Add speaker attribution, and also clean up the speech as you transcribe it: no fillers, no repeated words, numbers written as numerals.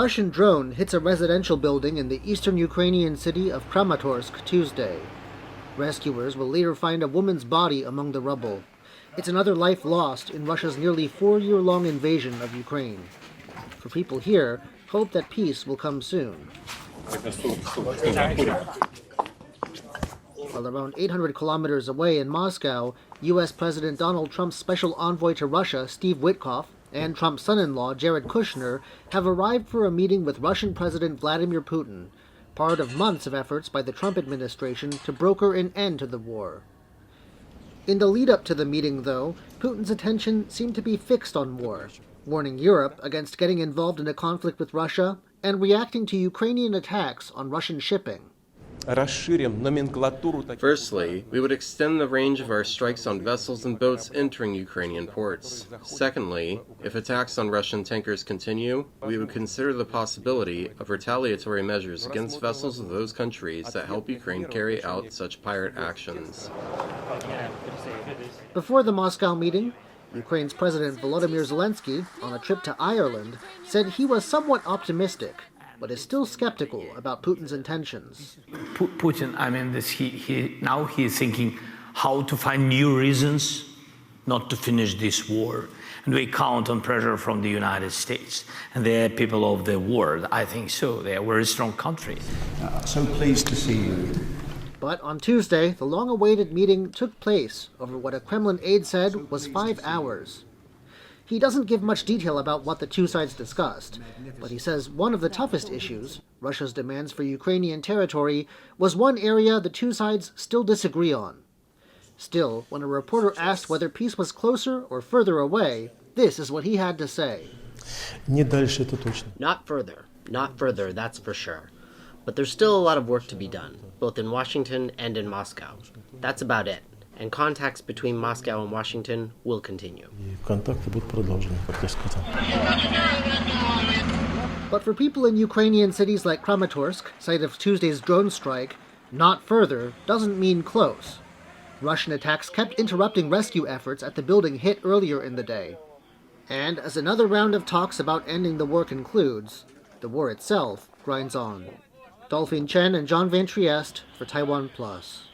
Speaker 1: Russian drone hits a residential building in the eastern Ukrainian city of Kramatorsk Tuesday. Rescuers will later find a woman's body among the rubble. It's another life lost in Russia's nearly 4-year-long invasion of Ukraine. For people here, hope that peace will come soon. While around 800 kilometers away in Moscow, U.S. President Donald Trump's special envoy to Russia, Steve Witkoff, and Trump's son-in-law, Jared Kushner, have arrived for a meeting with Russian President Vladimir Putin, part of months of efforts by the Trump administration to broker an end to the war. In the lead-up to the meeting, though, Putin's attention seemed to be fixed on war, warning Europe against getting involved in a conflict with Russia and reacting to Ukrainian attacks on Russian shipping.
Speaker 2: Firstly, we would extend the range of our strikes on vessels and boats entering Ukrainian ports. Secondly, if attacks on Russian tankers continue, we would consider the possibility of retaliatory measures against vessels of those countries that help Ukraine carry out such pirate actions.
Speaker 1: Before the Moscow meeting, Ukraine's President Volodymyr Zelensky, on a trip to Ireland, said he was somewhat optimistic, but is still skeptical about Putin's intentions.
Speaker 3: Putin, now he's thinking how to find new reasons not to finish this war. And we count on pressure from the United States and the people of the world. I think so. They are a very strong country.
Speaker 4: So pleased to see you.
Speaker 1: But on Tuesday, the long-awaited meeting took place over what a Kremlin aide said was 5 hours. He doesn't give much detail about what the two sides discussed, but he says one of the toughest issues, Russia's demands for Ukrainian territory, was one area the two sides still disagree on. Still, when a reporter asked whether peace was closer or further away, this is what he had to say.
Speaker 5: Not further, that's for sure. But there's still a lot of work to be done, both in Washington and in Moscow. That's about it. And contacts between Moscow and Washington will continue.
Speaker 1: But for people in Ukrainian cities like Kramatorsk, site of Tuesday's drone strike, not further doesn't mean close. Russian attacks kept interrupting rescue efforts at the building hit earlier in the day. And as another round of talks about ending the war concludes, the war itself grinds on. Dolphine, Chen, and John Van Trieste for TaiwanPlus.